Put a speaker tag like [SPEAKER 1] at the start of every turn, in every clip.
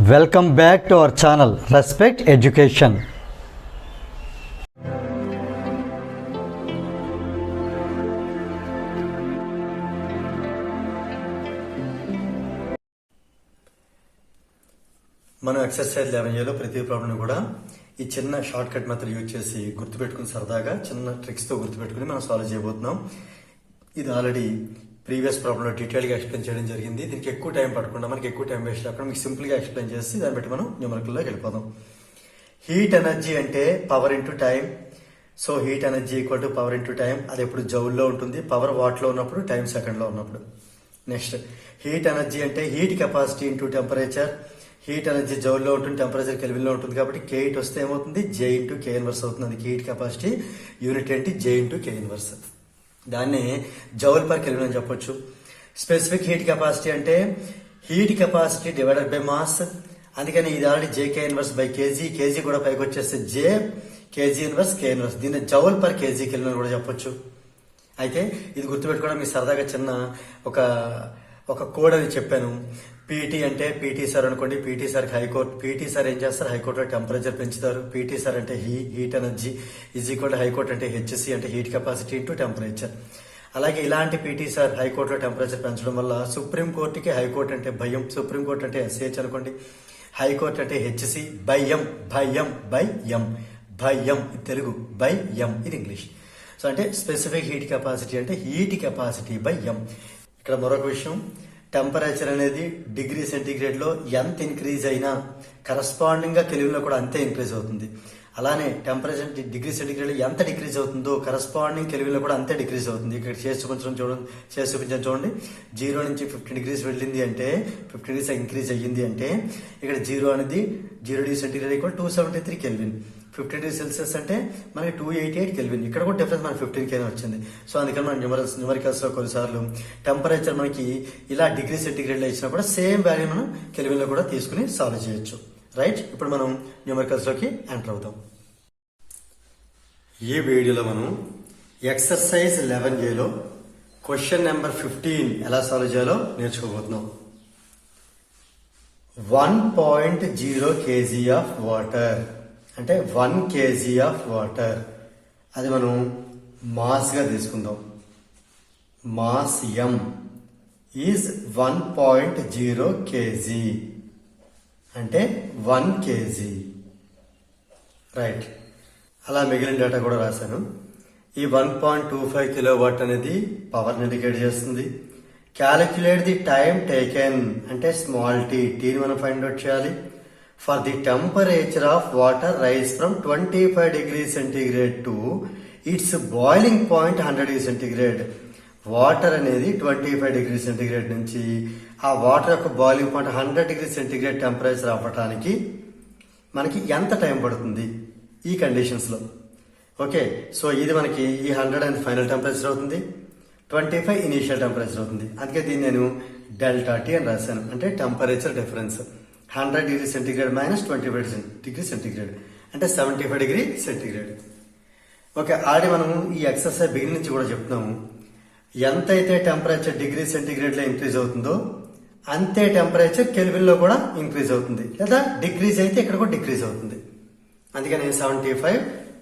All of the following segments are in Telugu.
[SPEAKER 1] Welcome back to our channel respect education.
[SPEAKER 2] మనం ఎక్సర్సైజ్ 11 ప్రతి ప్రాబ్లం కూడా ఈ చిన్న షార్ట్ కట్ మెథడ్ యూజ్ చేసి గుర్తుపెట్టుకుని సరదాగా చిన్న ట్రిక్స్ తో గుర్తుపెట్టుకుని మనం సాల్వ్ చేయబోతున్నాం. ఇది ఆల్రెడీ ప్రీవియస్ ప్రాబ్లం లో డీటెయిల్ గా ఎక్స్ప్లెయిన్ చేయడం జరిగింది. దీనికి ఎక్కువ టైం పడకుండా మనకి ఎక్కువ టైం వేస్ట్ అక్కడ మీకు సింపుల్ గా ఎక్స్ప్లెయిన్ చేసి దాన్ని బట్టి మనం న్యూమరికల్ లోకి వెళ్ళిపోదాం. హీట్ ఎనర్జీ అంటే power into time. So heat energy equal to power into time. అది ఎప్పుడు జౌల్లో ఉంటుంది, పవర్ వాట్ లో ఉన్నప్పుడు, టైం సెకండ్ లో ఉన్నప్పుడు. నెక్స్ట్ హీట్ ఎనర్జీ అంటే heat capacity into temperature. Heat energy జౌల్లో ఉంటుంది, టెంపరేచర్ కెల్విన్ లో ఉంటుంది కాబట్టి K వస్తే ఏమవుతుంది, J ఇంటూ K ఇన్వర్స్ అవుతుంది. అది హీట్ కెపాసిటీ. యూనిట్ ఏంటి, J ఇంటూ K ఇన్వర్స్. దాన్ని జౌల్ పర్ కెల్విన్ అని చెప్పొచ్చు. స్పెసిఫిక్ హీట్ కెపాసిటీ అంటే heat capacity divided by mass. అందుకని ఇది already JK inverse by KG. KG కూడా పైకి వచ్చేస్తే J KG inverse K inverse. దీన్ని జౌల్ పర్ కేజీ కెల్విన్ అని కూడా చెప్పొచ్చు. అయితే ఇది గుర్తుపెట్టుకోవడం మీకు సరదాగా చిన్న ఒక కోడ్ అని చెప్పాను. పీటీ అంటే పీటీ సార్ అనుకోండి. PT sir high court. PT sir ఏం చేస్తారు, హైకోర్టులో టెంపరేచర్ పెంచుతారు. పీటీ సార్ అంటే heat energy is equal high court అంటే HC అంటే హీట్ కెపాసిటీ ఇంటూ టెంపరేచర్. అలాగే ఇలాంటి పీటీ సార్ హైకోర్టులో టెంపరేచర్ పెంచడం వల్ల సుప్రీం కోర్టుకి హైకోర్టు అంటే భయం. సుప్రీం కోర్టు అంటే SH అనుకోండి. హైకోర్టు అంటే HC భయం. భయం బై ఎం. భయం ఇది తెలుగు, బై ఎం ఇది ఇంగ్లీష్. సో అంటే స్పెసిఫిక్ హీట్ కెపాసిటీ అంటే హీట్ కెపాసిటీ బై ఎం. ఇక్కడ మరొక విషయం, టెంపరేచర్ అనేది డిగ్రీ సెంటీగ్రేడ్ లో ఎంత ఇంక్రీజ్ అయినా కరస్పాండింగ్ గా కెల్విన్ లో కూడా అంతే ఇంక్రీజ్ అవుతుంది. అలానే టెంపరేచర్ డిగ్రీ సెంటీగ్రేడ్ లో ఎంత డిక్రీజ్ అవుతుందో కరస్పాండింగ్ కెల్విన్ లో కూడా అంతే డిక్రీజ్ అవుతుంది. ఇక్కడ చేసి చూపించాను చూడండి. 0 నుంచి 15 డిగ్రీస్ వెళ్ళింది అంటే 15 డిగ్రీస్ ఇంక్రీజ్ అయ్యింది అంటే ఇక్కడ 0 అనేది 0 degree centigrade equal 273 kelvin. 15 degree Celsius అంటే మనకి 288 కెల్విన్. ఇక్కడ కూడా డిఫరెన్స్ మనకి 15 కే వచ్చింది. సో అందుకని మనం న్యూమరికల్స్ లో కొన్నిసార్లు టెంపరేచర్ మనకి ఇలా డిగ్రీ సెంటీగ్రేడ్ లో ఇచ్చినా కూడా సేమ్ వాల్యూ మనం కెల్విన్ లో కూడా తీసుకుని సాల్వ్ చేయొచ్చు. రైట్, ఇప్పుడు మనం న్యూమరికల్స్ లోకి ఎంటర్ అవుతాం. ఈ వీడియోలో మనం ఎక్సర్సైజ్ 11A క్వశ్చన్ నెంబర్ 15 ఎలా సాల్వ్ చేయాలో నేర్చుకోబోతున్నాం. 1.0 kg ఆఫ్ వాటర్ అంటే 1 kg ఆఫ్ వాటర్. అది మనం మాస్ గా తీసుకుందాం. మాస్ M ఈజ్ 1.0 kg అంటే 1 kg. రైట్, అలా మిగిలిన డేటా కూడా రాశాను. ఈ 1.25 కిలోవాట్ అనేది పవర్ ని ఇండికేట్ చేస్తుంది. క్యాలిక్యులేట్ ది టైం టేకెన్ అంటే స్మాల్ టీని మనం ఫైండ్ అవుట్ చేయాలి. For the temperature of water rise from 25 degree centigrade to its boiling point 100 degree centigrade. Water అనేది 25 డిగ్రీ సెంటీగ్రేడ్ నుంచి ఆ వాటర్ యొక్క boiling point 100 degree centigrade temperature అవ్వటానికి మనకి ఎంత టైం పడుతుంది ఈ కండిషన్స్ లో. ఓకే, సో ఇది మనకి ఈ 100 అండ్ ఫైనల్ టెంపరేచర్ అవుతుంది, 25 ఇనీషియల్ టెంపరేచర్ అవుతుంది. అందుకే దీన్ని నేను డెల్టా టీ అని రాశాను. అంటే temperature difference 100 degree centigrade minus 25 degree centigrade అంటే 75 డిగ్రీ సెంటీగ్రేడ్. ఓకే, ఆడి మనం ఈ ఎక్సర్సైజ్ బిగిన్ నుంచి కూడా చెప్తున్నాము. ఎంతైతే టెంపరేచర్ డిగ్రీ సెంటీగ్రేడ్ లో ఇంక్రీజ్ అవుతుందో అంతే టెంపరేచర్ కెల్విన్ లో కూడా ఇంక్రీజ్ అవుతుంది. లేదా డిక్రీజ్ అయితే ఇక్కడ కూడా డిక్రీజ్ అవుతుంది. అందుకని 75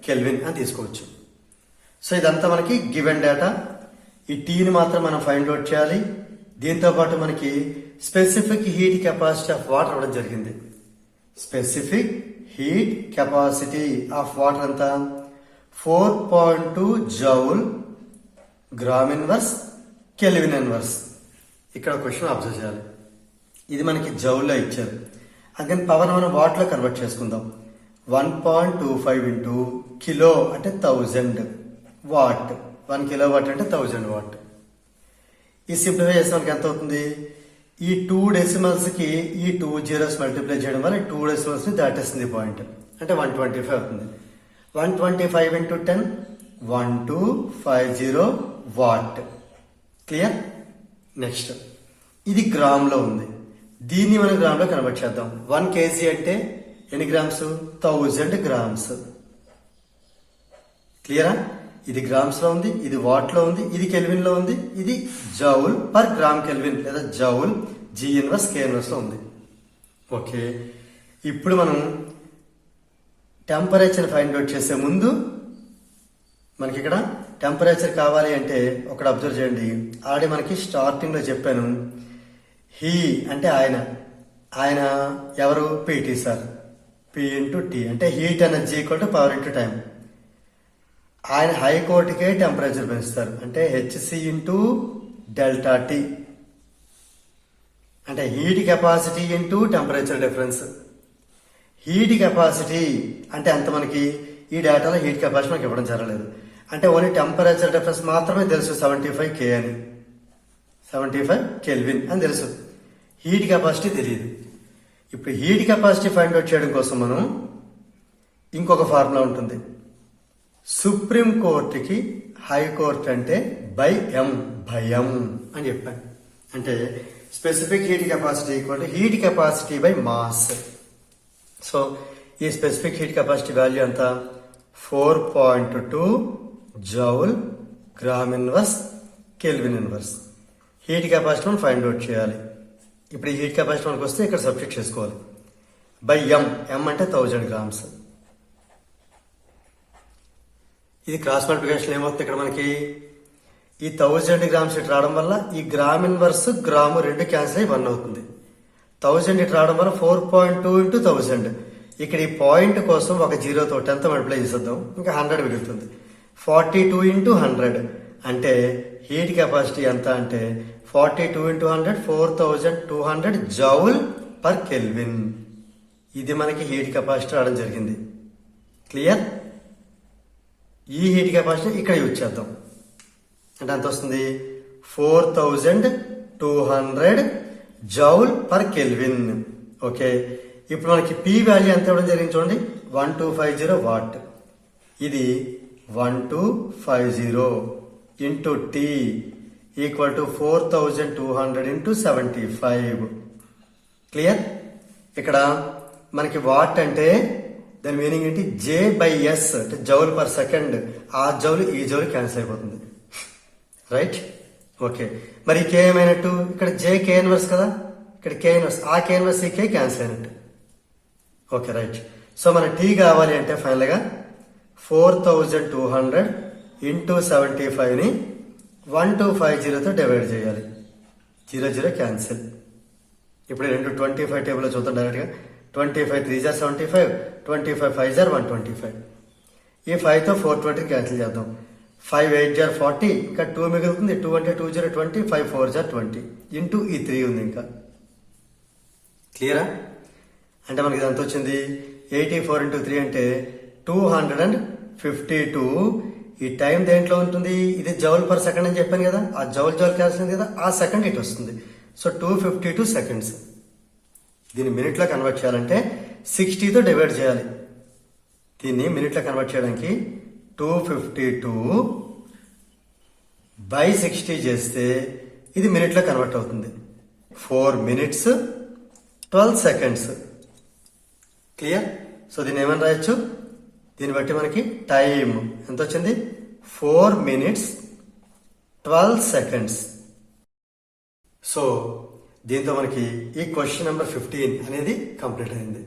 [SPEAKER 2] కెల్విన్ అని తీసుకోవచ్చు. సో ఇదంతా మనకి గివెన్ డేటా. ఈ టీని మాత్రం మనం ఫైండ్ అవుట్ చేయాలి. దీంతో పాటు మనకి specific heat capacity of water ఇవ్వడం జరిగింది. Specific heat capacity of water అంతా 4.2 joule gram inverse kelvin inverse. ఇక్కడ క్వశ్చన్ అబ్జర్వ్ చేయాలి. ఇది మనకి జౌల్లో ఇచ్చారు. అందుకని పవర్ మనం వాట్ లో కన్వర్ట్ చేసుకుందాం. 1.25 ఇంటూ కిలో అంటే 1000 వాట్. 1 కిలో వాట్ అంటే 1000 వాట్. ఈ సింప్లిఫై చేస్తే మనకి ఎంత అవుతుంది, ఈ 2 డెసిమల్స్ కి ఈ 2 జీరోస్ మల్టిప్లై చేయడం వల్ల 2 డెసిమల్స్ ని దాటేస్తుంది పాయింట్. అంటే 125 అవుతుంది. 125 ఇంటూ 10 1250 వాట్. క్లియర్? నెక్స్ట్ ఇది గ్రామ్ లో ఉంది. దీన్ని మనం గ్రామ్ లో కన్వర్ట్ చేద్దాం. 1 kg అంటే ఎన్ని గ్రామ్స్, 1000 గ్రామ్స్. క్లియరా? ఇది గ్రామ్స్ లో ఉంది, ఇది వాట్ లో ఉంది, ఇది కెల్విన్ లో ఉంది, ఇది జౌల్ పర్ గ్రామ్ కెల్విన్ లేదా joule G inverse K inverse లో ఉంది. ఓకే, ఇప్పుడు మనం టెంపరేచర్ ఫైండ్ అవుట్ చేసే ముందు మనకి ఇక్కడ టెంపరేచర్ కావాలి అంటే ఒకటి అబ్జర్వ్ చేయండి. ఆల్రెడీ మనకి స్టార్టింగ్ లో చెప్పాను, హీ అంటే ఆయన ఎవరు? PT sir. P into T అంటే heat energy equal to power into time. ఆయన హైకోర్టుకే టెంపరేచర్ పెంచుతారు అంటే హెచ్సి ఇంటూ డెల్టా టీ అంటే heat capacity into temperature difference. Heat capacity అంటే అంత మనకి ఈ డేటాలో హీట్ కెపాసిటీ మనకి ఇవ్వడం జరగలేదు. అంటే ఓన్లీ టెంపరేచర్ డిఫరెన్స్ మాత్రమే తెలుసు, 75 K అని, 75 కెల్విన్ అని తెలుసు. హీట్ కెపాసిటీ తెలియదు. ఇప్పుడు హీట్ కెపాసిటీ ఫైండ్ అవుట్ చేయడం కోసం మనం ఇంకొక ఫార్ములా ఉంటుంది. సుప్రీం కోర్టుకి హైకోర్టు అంటే బై ఎం అని చెప్పాను. అంటే specific heat capacity equal to heat capacity by mass. So ఈ స్పెసిఫిక్ హీట్ కెపాసిటీ వాల్యూ ఎంత? 4.2 joule gram inverse kelvin inverse. Heat capacity మనం ఫైండ్ అవుట్ చేయాలి. ఇప్పుడు ఈ హీట్ కెపాసిటీ మనకు వస్తే ఇక్కడ సబ్స్టిట్యూట్ చేసుకోవాలి. బై ఎం అంటే 1000 గ్రామ్స్. ఇది క్రాస్ మల్టిప్లికేషన్ ఏమవుతుంది? ఇక్కడ మనకి ఈ 1000 గ్రామ్స్ ఇటు రావడం వల్ల ఈ గ్రామ్ ఇన్వర్స్ గ్రాము 2 క్యాన్సిల్ అయ్యి 1 అవుతుంది. 1000 ఇటు రావడం వల్ల 4.2 ఇంటూ 1000. ఇక్కడ ఈ పాయింట్ కోసం ఒక 0 తోటి ఎంత మల్టిప్లై చేసేద్దాం, ఇంకా 100 మిగులుతుంది. 42 ఇంటూ 100 అంటే హీట్ కెపాసిటీ ఎంత అంటే 42 ఇంటూ 100 4200 జౌల్ పర్ కెల్విన్. ఇది మనకి హీట్ కెపాసిటీ రావడం జరిగింది. క్లియర్? ఈ హీట్ కెపాసిటీ ఇక్కడ యూజ్ చేద్దాం అంటే ఎంత వస్తుంది? 4200 జౌల్ పర్ కెల్విన్. ఓకే, ఇప్పుడు మనకి పి వాల్యూ ఎంత ఇవ్వడం జరిగింది చూడండి, 1250 వాట్. ఇది 1250 into T equal to 4200 into 75. Clear? ఇక్కడ మనకి వాట్ అంటే దాని మీనింగ్ ఏంటి? జే బై ఎస్ అంటే జౌల్ పర్ సెకండ్. ఆ జౌల్ ఈ జౌల్ క్యాన్సిల్ అయిపోతుంది. రైట్? ఓకే, మరి కే ఏమైనట్టు? ఇక్కడ జే కే ఇన్వర్స్ కదా, ఇక్కడ కే ఇన్వర్స్, ఆ కే ఇన్వర్స్ ఈ కే క్యాన్సిల్ అయినట్టు. Okay, right. సో మన టీ కావాలి అంటే ఫైనల్ గా 4200 ఇంటూ 75 ని 1250తో డివైడ్ చేయాలి. 00 క్యాన్సిల్. ఇప్పుడు 25 టేబుల్ లో చూద్దాం డైరెక్ట్ గా. 25 3 jar 75, 25 5 jar 125. ఈ 5 తో 420 క్యాన్సిల్ చేద్దాం. 5 8 jar 40, ఇంకా 2 మిగులుతుంది. 2 అంటే 2 0 20, 5 4 jar 20 ఇంటూ ఈ 3 ఉంది ఇంకా. క్లియరా? అంటే మనకి ఇదంతా వచ్చింది 84 ఇంటూ 3 అంటే 252. ఈ టైం దేంట్లో ఉంటుంది? ఇది జౌల్ పర్ సెకండ్ అని చెప్పాను కదా, ఆ జౌల్ క్యాన్సిల్ కదా, ఆ సెకండ్ ఇటు వస్తుంది. So 252 seconds. దీన్ని మినిట్ లో కన్వర్ట్ చేయాలంటే 60తో డివైడ్ చేయాలి. దీన్ని మినిట్ లో కన్వర్ట్ చేయడానికి 252 బై 60 చేస్తే ఇది మినిట్ లో కన్వర్ట్ అవుతుంది. 4 minutes 12 seconds. క్లియర్? సో దీన్ని ఏమని రాయొచ్చు? దీన్ని బట్టి మనకి టైం ఎంత వచ్చింది? 4 minutes 12 seconds. సో దీంతో మనకి ఈ క్వశ్చన్ నెంబర్ 15 అనేది కంప్లీట్ అయింది.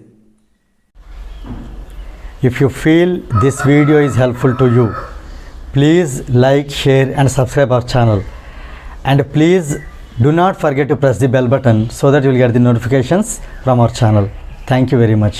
[SPEAKER 1] If you feel this video is helpful to you, please like, share and subscribe our channel. And please do not forget to press the bell button so that you will get the notifications from our channel. Thank you very much.